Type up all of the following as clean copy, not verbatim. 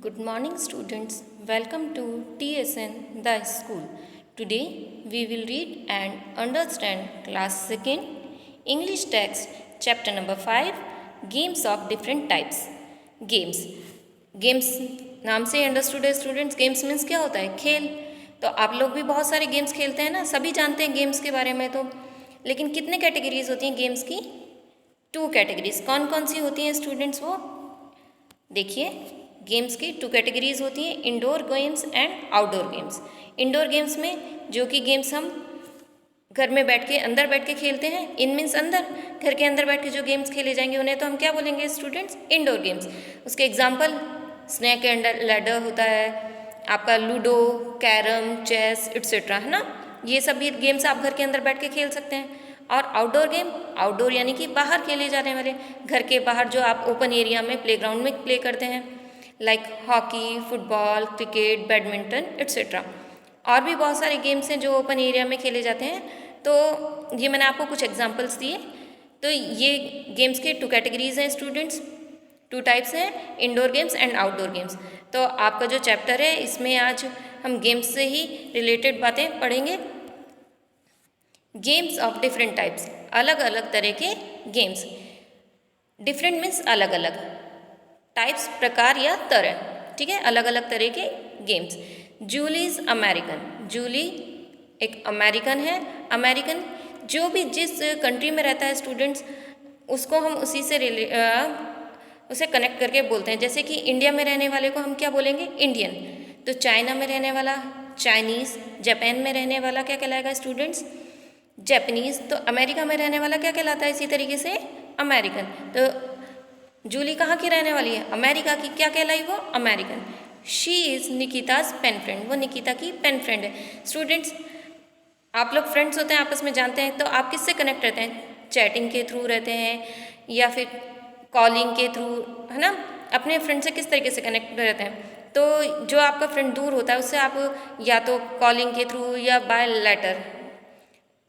Good morning, students. Welcome to TSN The School. Today we will read and understand class 2nd English text chapter number 5 Games of different types. Games नाम से understood है students. Games means क्या होता है? खेल. तो आप लोग भी बहुत सारे गेम्स खेलते हैं ना, सभी जानते हैं गेम्स के बारे में. तो लेकिन कितने कैटेगरीज होती हैं गेम्स की? 2 कैटेगरीज. कौन कौन सी होती हैं स्टूडेंट्स? वो देखिए, गेम्स की 2 कैटेगरीज होती हैं, indoor games and outdoor games. Indoor games में जो कि गेम्स हम घर में बैठ के अंदर बैठ के खेलते हैं, इन मीन्स अंदर, घर के अंदर बैठ के जो गेम्स खेले जाएंगे उन्हें तो हम क्या बोलेंगे स्टूडेंट्स? Indoor games. उसके एग्जाम्पल स्नैक एंड लैडर होता है, आपका लूडो, कैरम, चेस एट्सेट्रा, है ना. ये सब भी गेम्स आप घर के अंदर बैठ के खेल सकते हैं. और आउटडोर गेम, आउटडोर यानी कि बाहर खेले जाने वाले, घर के बाहर जो आप ओपन एरिया में प्लेग्राउंड में प्ले करते हैं, like hockey, football, cricket, badminton etcetera. और भी बहुत सारे गेम्स हैं जो ओपन एरिया में खेले जाते हैं. तो ये मैंने आपको कुछ एग्जांपल्स दिए. तो ये गेम्स के 2 कैटेगरीज हैं स्टूडेंट्स, 2 टाइप्स हैं, indoor games and outdoor games. तो आपका जो चैप्टर है इसमें आज हम गेम्स से ही रिलेटेड बातें पढ़ेंगे. गेम्स ऑफ डिफरेंट टाइप्स, अलग अलग तरह के गेम्स. डिफरेंट मीन्स अलग अलग, टाइप्स प्रकार या तरह, ठीक है, अलग अलग तरह के games. Julie is American. Julie एक अमेरिकन है. अमेरिकन जो भी जिस कंट्री में रहता है स्टूडेंट्स, उसको हम उसी से उसे कनेक्ट करके बोलते हैं. जैसे कि इंडिया में रहने वाले को हम क्या बोलेंगे? इंडियन. तो चाइना में रहने वाला चाइनीज़, जापान में रहने वाला क्या कहलाएगा स्टूडेंट्स? जापानीज़. तो अमेरिका में रहने वाला क्या कहलाता है इसी तरीके से? अमेरिकन. तो जूली कहाँ की रहने वाली है? अमेरिका की. क्या कहलाई वो? American. She is Nikita's pen friend. वो निकिता की पेन फ्रेंड है. स्टूडेंट्स, आप लोग फ्रेंड्स होते हैं, आपस में जानते हैं, तो आप किससे कनेक्ट रहते हैं? चैटिंग के थ्रू रहते हैं या फिर कॉलिंग के थ्रू, है ना. अपने फ्रेंड से किस तरीके से कनेक्ट रहते हैं? तो जो आपका फ्रेंड दूर होता है उससे आप या तो कॉलिंग के थ्रू या बाय लेटर,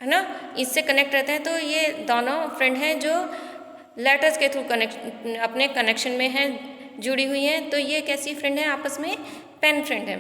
है ना, इससे कनेक्ट रहते हैं. तो ये दोनों फ्रेंड हैं जो लेटर्स के थ्रू अपने कनेक्शन में हैं, जुड़ी हुई हैं. तो ये कैसी फ्रेंड है? आपस में पेन फ्रेंड है.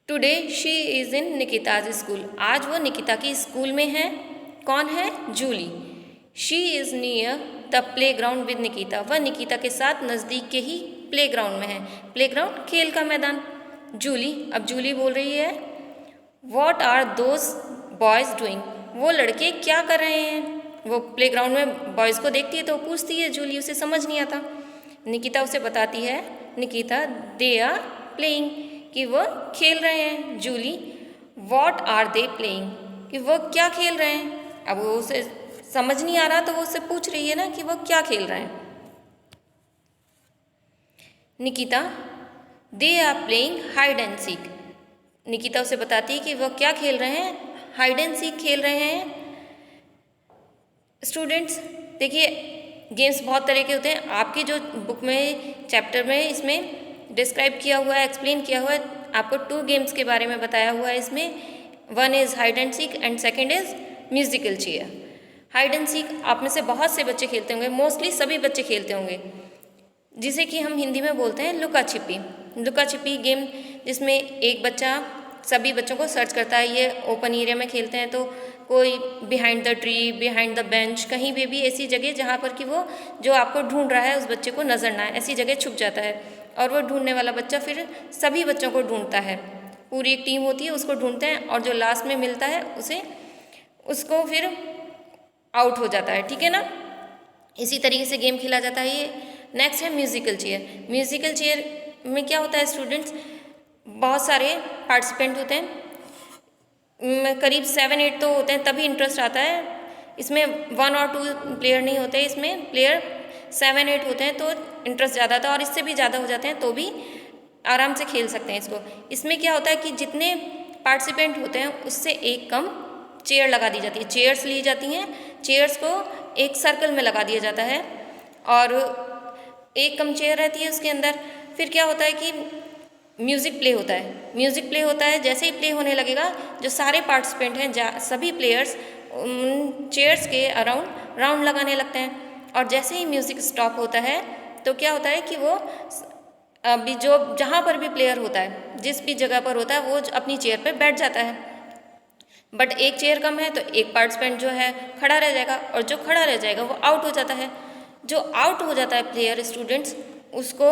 Today she is in Nikita's school. आज वो निकिता की स्कूल में है. कौन है? Julie. She is near the playground with Nikita. वह निकिता के साथ नज़दीक के ही प्ले ग्राउंड में है. प्ले ग्राउंड खेल का मैदान. जूली, अब जूली बोल रही है, what are those boys doing. वो लड़के क्या कर रहे हैं? वो प्ले ग्राउंड में बॉयज़ को देखती है तो पूछती है जूली, उसे समझ नहीं आता. निकिता उसे बताती है, निकिता, दे आर प्लेइंग, कि वो खेल रहे हैं. Julie, what are they playing, कि वो क्या खेल रहे हैं. अब वो उसे समझ नहीं आ रहा तो वो उससे पूछ रही है ना कि वो क्या खेल रहे हैं. Nikita, they are playing hide and seek. Nikita उसे बताती है कि वो क्या खेल रहे हैं? हाइड एंड सीक खेल रहे हैं. स्टूडेंट्स देखिए, गेम्स बहुत तरह के होते हैं. आपकी जो बुक में चैप्टर में इसमें डिस्क्राइब किया हुआ है, एक्सप्लेन किया हुआ है, आपको 2 गेम्स के बारे में बताया हुआ है इसमें. 1 is hide and seek and second is musical chair. Hide and seek आप में से बहुत से बच्चे खेलते होंगे, मोस्टली सभी बच्चे खेलते होंगे, जिसे कि हम हिंदी में बोलते हैं लुका छिपी. लुका छिपी गेम जिसमें एक बच्चा सभी बच्चों को सर्च करता है. ये ओपन एरिया में खेलते हैं, तो कोई behind the tree, behind the bench, कहीं पे भी ऐसी जगह जहाँ पर कि वो जो आपको ढूंढ रहा है उस बच्चे को नजर ना आए, ऐसी जगह छुप जाता है. और वो ढूंढने वाला बच्चा फिर सभी बच्चों को ढूंढता है. पूरी एक टीम होती है, उसको ढूंढते हैं, और जो लास्ट में मिलता है उसको फिर आउट हो जाता है. ठीक है ना. इसी तरीके से गेम खेला जाता है. ये नेक्स्ट है म्यूजिकल चेयर. म्यूजिकल चेयर में क्या होता है स्टूडेंट्स? बहुत सारे पार्टिसिपेंट होते हैं, करीब 7-8 तो होते हैं, तभी इंटरेस्ट आता है. इसमें 1 और 2 प्लेयर नहीं होते, इसमें प्लेयर 7-8 होते हैं, तो इंटरेस्ट ज़्यादा आता है. और इससे भी ज़्यादा हो जाते हैं तो भी आराम से खेल सकते हैं इसको. इसमें क्या होता है कि जितने पार्टिसिपेंट होते हैं उससे एक कम चेयर लगा दी जाती है. चेयर्स ली जाती हैं, चेयर्स को एक सर्कल में लगा दिया जाता है, और एक कम चेयर रहती है उसके अंदर. फिर क्या होता है कि म्यूज़िक प्ले होता है. म्यूज़िक प्ले होता है, जैसे ही प्ले होने लगेगा, जो सारे पार्टिसिपेंट हैं, सभी प्लेयर्स चेयर्स के अराउंड राउंड लगाने लगते हैं. और जैसे ही म्यूज़िक स्टॉप होता है तो क्या होता है कि वो अभी जो जहाँ पर भी प्लेयर होता है, जिस भी जगह पर होता है, वो अपनी चेयर पर बैठ जाता है। बट एक चेयर कम है तो एक पार्टिसिपेंट जो है खड़ा रह जाएगा, और जो खड़ा रह जाएगा वो आउट हो जाता है। जो आउट हो जाता है प्लेयर, स्टूडेंट्स, उसको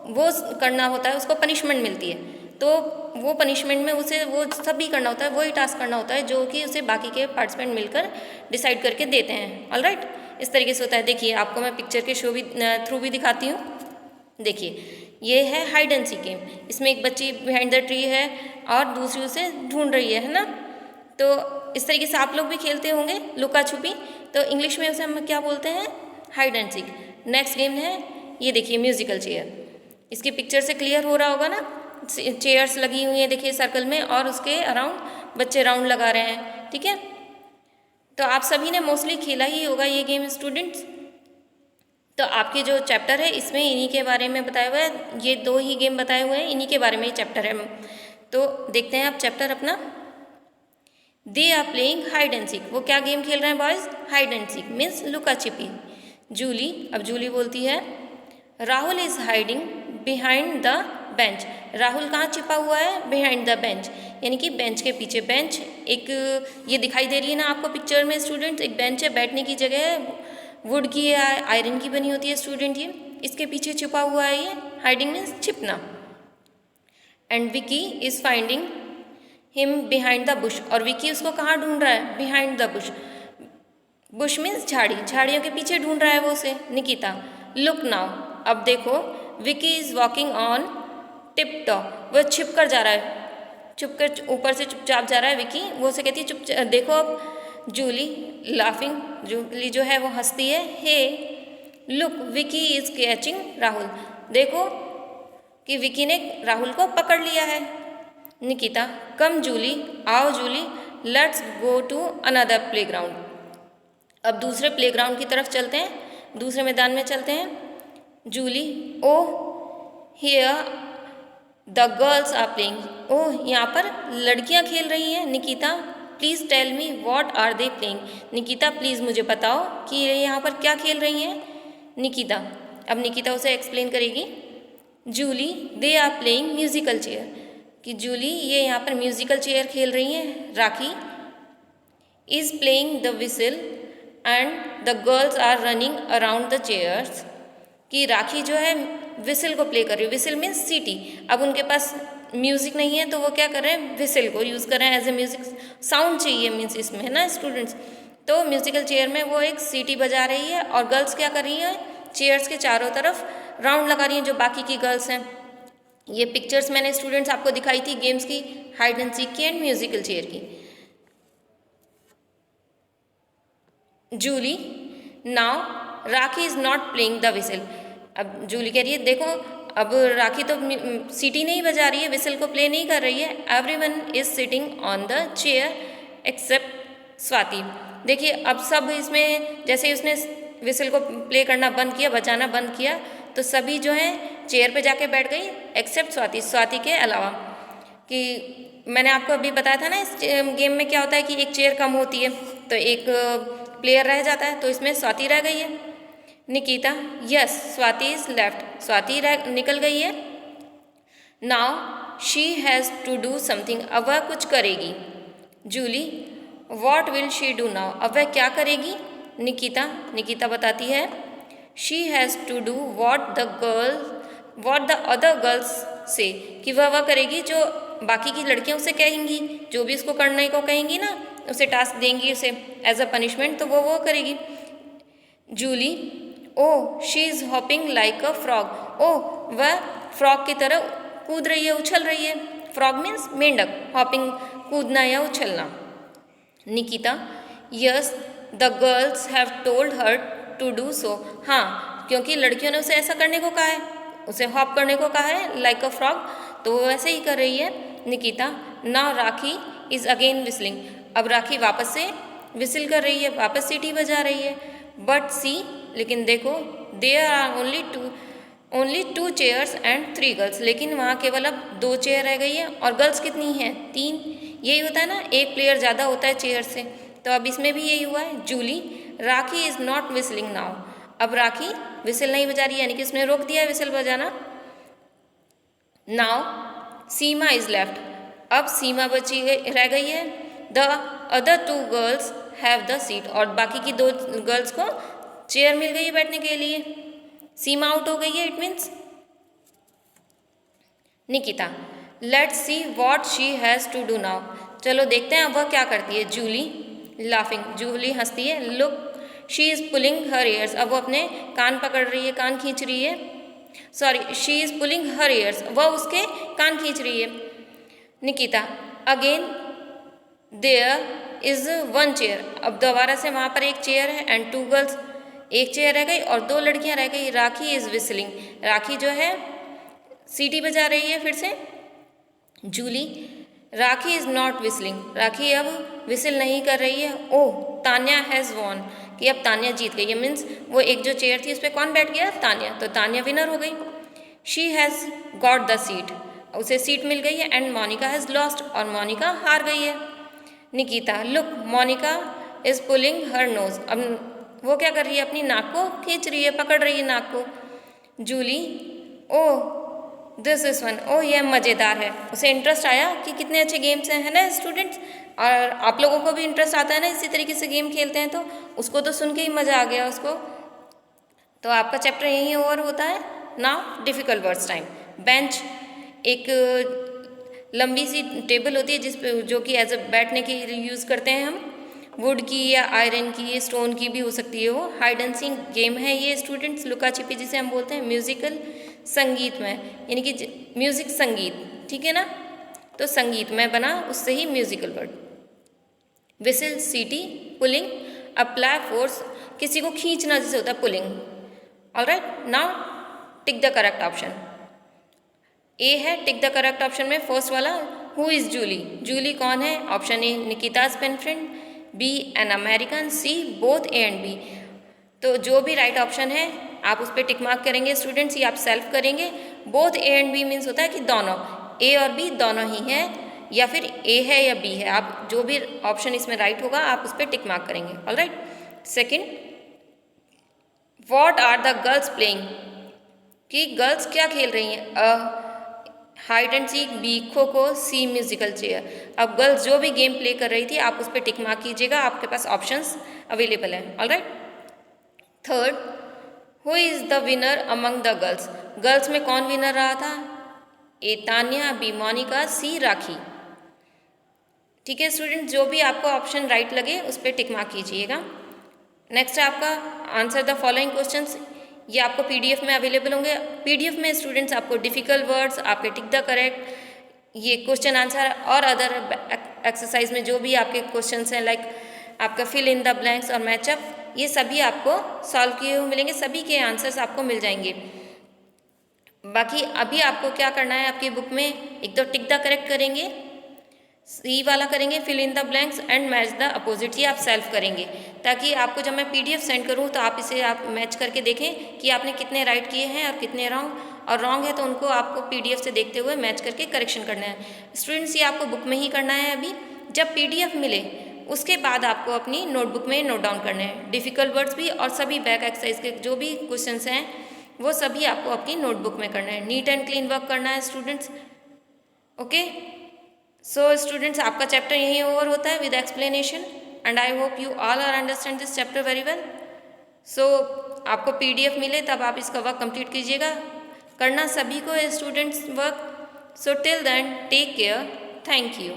वो करना होता है, उसको पनिशमेंट मिलती है। तो वो पनिशमेंट में उसे वो सब भी करना होता है, वही टास्क करना होता है जो कि उसे बाकी के पार्टिसिपेंट मिलकर डिसाइड करके देते हैं। ऑलराइट, इस तरीके से होता है। देखिए, आपको मैं पिक्चर के शो भी थ्रू भी दिखाती हूँ। देखिए, ये है हाइड एंड सीक गेम। इसमें एक बच्ची बिहाइंड द ट्री है और दूसरी उसे ढूंढ रही है ना। तो इस तरीके से आप लोग भी खेलते होंगे लुका छुपी। तो इंग्लिश में उसे हम क्या बोलते हैं? Hide and seek. Next game है, ये देखिए, म्यूजिकल चेयर। इसकी पिक्चर से क्लियर हो रहा होगा ना, चेयर्स लगी हुई हैं देखिए सर्कल में, और उसके अराउंड बच्चे राउंड लगा रहे हैं। ठीक है, तो आप सभी ने मोस्टली खेला ही होगा ये गेम स्टूडेंट्स। तो आपके जो चैप्टर है इसमें इन्हीं के बारे में बताया हुआ है। ये दो ही गेम बताए हुए हैं, इन्हीं के बारे में ही चैप्टर है। तो देखते हैं आप चैप्टर अपना। They are playing hide and seek. वो क्या गेम खेल रहे हैं boys? Hide and seek means लुका छिपी। जूली, अब जूली बोलती है, Rahul is hiding behind the bench. Rahul कहाँ छिपा हुआ है? बिहाइंड द बेंच, यानी कि बेंच के पीछे। बेंच एक ये दिखाई दे रही है ना आपको पिक्चर में स्टूडेंट, एक बेंच है, बैठने की जगह है, वुड की या आयरन की बनी होती है स्टूडेंट। ये इसके पीछे छिपा हुआ है, ये हाइडिंग मीन्स छिपना। And Vicky is finding him behind the bush. और विकी उसको कहाँ ढूंढ रहा है? Behind the bush. Bush means झाड़ी, झाड़ियों के पीछे ढूंढ रहा है वो उसे। निकिता, लुक नाउ, अब देखो, Vicky is walking on tip top. वो छिप कर जा रहा है, छुप कर ऊपर से चुपचाप जा रहा है विकी। वो उसे कहती है चुप देखो। अब जूली लाफिंग, जूली जो है वो हंसती है, hey look Vicky is catching Rahul. देखो कि विकी ने राहुल को पकड़ लिया है। निकिता, कम जूली, आओ Julie, let's go to another playground. अब दूसरे प्लेग्राउंड की तरफ चलते हैं, दूसरे मैदान में चलते हैं। Julie, oh here the girls are playing. Oh, यहाँ पर लड़कियाँ खेल रही हैं। Nikita, please tell me what are they playing. Nikita, please मुझे बताओ कि ये यहाँ पर क्या खेल रही हैं। निकिता, अब निकिता उसे एक्सप्लेन करेगी। Julie, they are playing musical chair. कि जूली, ये यहाँ पर म्यूजिकल चेयर खेल रही हैं। Rakhi is playing the whistle and the girls are running around the chairs. कि राखी जो है विसल को प्ले कर रही है। विसल मीन्स सीटी। अब उनके पास म्यूज़िक नहीं है तो वो क्या कर रहे हैं? विसल को यूज़ कर रहे हैं एज ए म्यूज़िक। साउंड चाहिए मीन्स इसमें, है ना स्टूडेंट्स। तो म्यूजिकल चेयर में वो एक सीटी बजा रही है, और गर्ल्स क्या कर रही हैं? चेयर्स के चारों तरफ राउंड लगा रही हैं, जो बाकी की गर्ल्स हैं। ये पिक्चर्स मैंने स्टूडेंट्स आपको दिखाई थी गेम्स की, हाइड एंड सीक की एंड म्यूजिकल चेयर की। Julie, now Rakhi is not playing the whistle. अब जूली कह रही है, देखो अब राखी तो सीटी नहीं बजा रही है, विसल को प्ले नहीं कर रही है। Everyone is sitting on the chair except Swati. देखिए, अब सब इसमें जैसे ही उसने विसल को प्ले करना बंद किया, बजाना बंद किया, तो सभी जो हैं चेयर पे जाके बैठ गई एक्सेप्ट स्वाति, स्वाति के अलावा। कि मैंने आपको अभी बताया था ना इस गेम में क्या होता है कि एक चेयर कम होती है तो एक प्लेयर रह जाता है, तो इसमें स्वाति रह गई है। Nikita, yes Swati is left. Swati निकल गई है। Now she has to do something. अब वह कुछ करेगी। Julie, what will she do now. अब वह क्या करेगी? निकिता बताती है, she has to do what the other girls से। कि वह करेगी जो बाकी की लड़कियां उसे कहेंगी, जो भी उसको करने को कहेंगी ना, उसे टास्क देंगी उसे एज अ पनिशमेंट, तो वो करेगी। Julie, oh she is hopping like a frog. Oh, वह फ्रॉग की तरह कूद रही है, उछल रही है। फ्रॉग मीन्स मेंढक, हॉपिंग कूदना या उछलना। Nikita, yes the girls have told her to do so. हाँ, क्योंकि लड़कियों ने उसे ऐसा करने को कहा है, उसे हॉप करने को कहा है लाइक अ फ्रॉग, तो वो वैसे ही कर रही है। Nikita, now Rakhi is again whistling. अब राखी वापस से विसिल कर रही है, वापस सीटी बजा रही है। बट सी, लेकिन देखो, there are only two chairs and 3 girls. लेकिन वहाँ केवल अब 2 चेयर रह गई है, और गर्ल्स कितनी हैं? 3। यही होता है ना, एक प्लेयर ज़्यादा होता है चेयर से। तो अब इसमें भी यही हुआ है। जूली, राखी इज़ नॉट विस्लिंग नाउ। अब राखी विसिल नहीं बजा रही है, यानी कि उसने रोक दिया है विसिल बजाना। नाउ सीमा इज लेफ्ट, अब सीमा बची रह गई है। The other two girls have the seat, और बाकी की दो गर्ल्स को चेयर मिल गई है बैठने के लिए। सीमा आउट हो गई है, it means. Nikita, let's see what she has to do now, चलो देखते हैं अब वह क्या करती है। जूली लाफिंग, जूली हंसती है। Look she is pulling her years, अब वो अपने कान पकड़ रही है, कान खींच रही है। Sorry, she is pulling her ears, वह उसके कान खींच रही है। Nikita, again there is one chair, अब दोबारा से वहाँ पर एक चेयर है। एंड टू गर्ल्स, एक चेयर रह गई और दो लड़कियाँ रह गई। राखी इज़ विस्लिंग, राखी जो है सीटी बजा रही है फिर से। जूली, राखी इज़ नॉट विस्लिंग, राखी अब विसिल नहीं कर रही है। ओह, तान्या हैज़ वॉन, कि अब तान्या जीत गई है, मीन्स वो एक जो चेयर थी उस पर कौन बैठ गया? तान्या, तो तान्या विनर हो गई। She has got the seat, उसे सीट मिल गई है। एंड मोनिका हैज़ लॉस्ट, और मोनिका हार गई है। Nikita, look Monika is pulling her nose, अब वो क्या कर रही है? अपनी नाक को खींच रही है, पकड़ रही है नाक को। Julie, oh this is fun, oh यह मज़ेदार है, उसे इंटरेस्ट आया कि कितने अच्छे गेम्स हैं, है ना स्टूडेंट्स। और आप लोगों को भी इंटरेस्ट आता है ना इसी तरीके से गेम खेलते हैं, तो उसको तो सुन के ही मज़ा आ गया उसको। तो आपका चैप्टर यहीं ओवर होता है। Now difficult words time. Bench एक लंबी सी टेबल होती है जिस पे जो कि एज अ बैठने के लिए यूज़ करते हैं हम। वुड की या आयरन की, स्टोन की भी हो सकती है वो। हाइड एंड सीक गेम है ये स्टूडेंट्स, लुका छिपी जिसे हम बोलते हैं। म्यूजिकल संगीत में, यानी कि म्यूजिक संगीत, ठीक है ना। तो संगीत में बना उससे ही म्यूजिकल वर्ड। विसिल सीटी, पुलिंग अप्लाई फोर्स, किसी को खींचना जैसे होता है pulling. Alright, now tick the correct option. A है टिक द करेक्ट ऑप्शन में फर्स्ट वाला, हु इज़ जूली, जूली कौन है? Option A Nikita's pen friend, B an American, C both A and B. तो जो भी राइट ऑप्शन है आप उस पर टिक मार्क करेंगे स्टूडेंट्स, ये आप सेल्फ करेंगे। Both A and B means होता है कि दोनों, ए और बी दोनों ही हैं, या फिर ए है या बी है। आप जो भी ऑप्शन इसमें राइट होगा आप उस पर टिक मार्क करेंगे। Alright, second, what are the girls playing, कि गर्ल्स क्या खेल रही हैं? Hide and seek, B kho kho, C musical chair. अब गर्ल्स जो भी गेम प्ले कर रही थी आप उस पर टिक मार्क कीजिएगा, आपके पास ऑप्शंस अवेलेबल हैं। Alright, third, who is the winner among the girls, girls में कौन विनर रहा था? ए तान्या, बी मोनिका, सी राखी। ठीक है स्टूडेंट, जो भी आपको ऑप्शन राइट लगे उस पर टिक मार्क कीजिएगा। नेक्स्ट है आपका आंसर द फॉलोइंग क्वेश्चंस, ये आपको पीडीएफ में अवेलेबल होंगे। पीडीएफ में स्टूडेंट्स आपको डिफ़िकल्ट वर्ड्स, आपके टिक द करेक्ट, ये क्वेश्चन आंसर और अदर एक्सरसाइज में जो भी आपके क्वेश्चंस हैं, लाइक आपका फिल इन द ब्लैंक्स और मैचअप, ये सभी आपको सॉल्व किए हुए मिलेंगे, सभी के आंसर्स आपको मिल जाएंगे। बाकी अभी आपको क्या करना है, आपकी बुक में एक तो टिक द करेक्ट करेंगे, सी वाला करेंगे, fill in the blanks and match the opposite, ये आप सेल्फ करेंगे, ताकि आपको जब मैं पीडीएफ सेंड करूँ तो आप इसे आप मैच करके देखें कि आपने कितने राइट किए हैं और कितने रॉन्ग, और रॉन्ग है तो उनको आपको पीडीएफ से देखते हुए मैच करके करेक्शन करना है। स्टूडेंट्स, ये आपको बुक में ही करना है। अभी जब पीडीएफ मिले उसके बाद आपको अपनी नोटबुक में नोट डाउन करने हैं डिफ़िकल्ट वर्ड्स भी, और सभी बैक एक्सरसाइज के जो भी क्वेश्चंस हैं वो सभी आपको अपनी नोटबुक में करना है। नीट एंड क्लीन वर्क करना है स्टूडेंट्स। ओके, सो स्टूडेंट्स, आपका चैप्टर यहीं ओवर होता है with explanation, and I hope you all are understand this chapter very well. So आपको पीडीएफ मिले तब आप इसका वर्क कंप्लीट कीजिएगा, करना सभी को है students work. So till then take care, thank you.